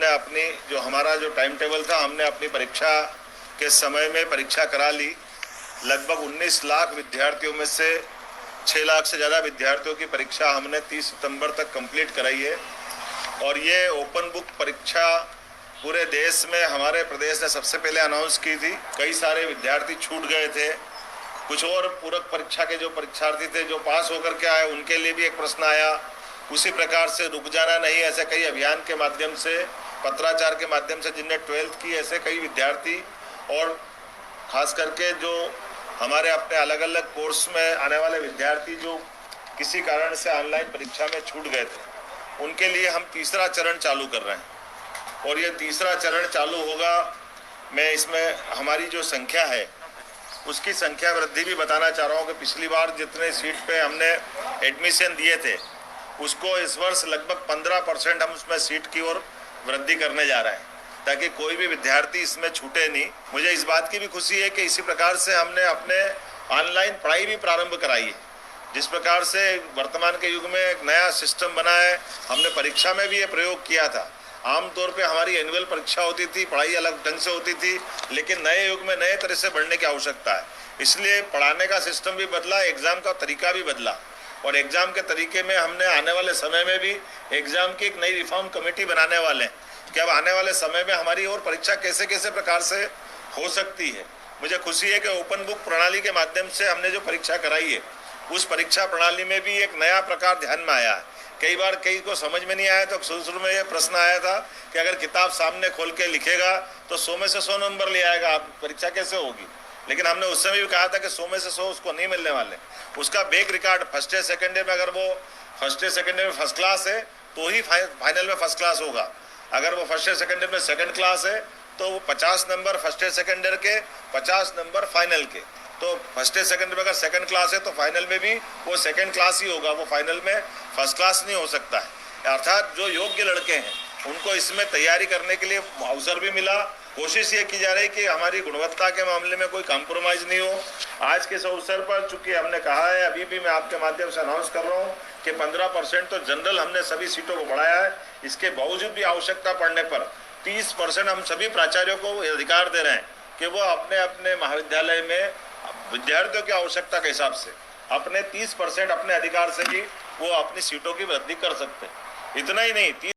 हमने अपनी जो हमारा जो टाइम टेबल था, हमने अपनी परीक्षा के समय में परीक्षा करा ली। लगभग 19 लाख विद्यार्थियों में से 6 लाख से ज़्यादा विद्यार्थियों की परीक्षा हमने 30 सितंबर तक कंप्लीट कराई है। और ये ओपन बुक परीक्षा पूरे देश में हमारे प्रदेश ने सबसे पहले अनाउंस की थी। कई सारे विद्यार्थी छूट गए थे। कुछ और पूरक परीक्षा के जो परीक्षार्थी थे जो पास होकर के आए, उनके लिए भी एक प्रश्न आया। उसी प्रकार से रुक जाना नहीं, ऐसे कई अभियान के माध्यम से, पत्राचार के माध्यम से जिनने 12th की, ऐसे कई विद्यार्थी और खास करके जो हमारे अपने अलग अलग कोर्स में आने वाले विद्यार्थी जो किसी कारण से ऑनलाइन परीक्षा में छूट गए थे, उनके लिए हम तीसरा चरण चालू कर रहे हैं। और ये तीसरा चरण चालू होगा। मैं इसमें हमारी जो संख्या है उसकी संख्या वृद्धि भी बताना चाह रहा हूँ कि पिछली बार जितने सीट पे हमने एडमिशन दिए थे उसको इस वर्ष लगभग 15% हम उसमें सीट की ओर वृद्धि करने जा रहे हैं, ताकि कोई भी विद्यार्थी इसमें छूटे नहीं। मुझे इस बात की भी खुशी है कि इसी प्रकार से हमने अपने ऑनलाइन पढ़ाई भी प्रारंभ कराई है। जिस प्रकार से वर्तमान के युग में एक नया सिस्टम बना है, हमने परीक्षा में भी ये प्रयोग किया था। आमतौर पे हमारी एनुअल परीक्षा होती थी, पढ़ाई अलग ढंग से होती थी, लेकिन नए युग में नए तरह से बढ़ने की आवश्यकता है। इसलिए पढ़ाने का सिस्टम भी बदला, एग्जाम का तरीका भी बदला। और एग्जाम के तरीके में हमने आने वाले समय में भी एग्जाम की एक नई रिफॉर्म कमेटी बनाने वाले हैं कि अब आने वाले समय में हमारी और परीक्षा कैसे कैसे प्रकार से हो सकती है। मुझे खुशी है कि ओपन बुक प्रणाली के माध्यम से हमने जो परीक्षा कराई है, उस परीक्षा प्रणाली में भी एक नया प्रकार ध्यान में आया है। कई बार कई को समझ में नहीं आया तो शुरू में ये प्रश्न आया था कि अगर किताब सामने खोल के लिखेगा तो 100 में से 100 नंबर ले आएगा, आप परीक्षा कैसे होगी। लेकिन हमने उस समय भी कहा था कि 100 में से 100 उसको नहीं मिलने वाले। उसका back record first year second year में, अगर वो फर्स्ट ईयर सेकेंड ईयर में फर्स्ट क्लास है तो ही फाइनल में फर्स्ट क्लास होगा। अगर वो फर्स्ट ईयर सेकेंड ईयर में सेकेंड क्लास है तो वो 50 number first year second year के, 50 नंबर फाइनल के। तो फर्स्ट ईयर सेकेंड में अगर सेकंड क्लास है तो फाइनल में भी वो सेकंड क्लास ही होगा, वो फाइनल में फर्स्ट क्लास नहीं हो सकता है। अर्थात जो योग्य लड़के हैं उनको इसमें तैयारी करने के लिए अवसर भी मिला। कोशिश ये की जा रही कि हमारी गुणवत्ता के मामले में कोई कॉम्प्रोमाइज नहीं हो। आज के इस अवसर पर चूंकि हमने कहा है, अभी भी मैं आपके माध्यम से अनाउंस कर रहा हूँ कि 15% तो जनरल हमने सभी सीटों को बढ़ाया है। इसके बावजूद भी आवश्यकता पड़ने पर 30% हम सभी प्राचार्यों को अधिकार दे रहे हैं कि वो अपने अपने महाविद्यालय में विद्यार्थियों की आवश्यकता के हिसाब से अपने 30% अपने अधिकार से भी वो अपनी सीटों की वृद्धि कर सकते हैं। इतना ही नहीं,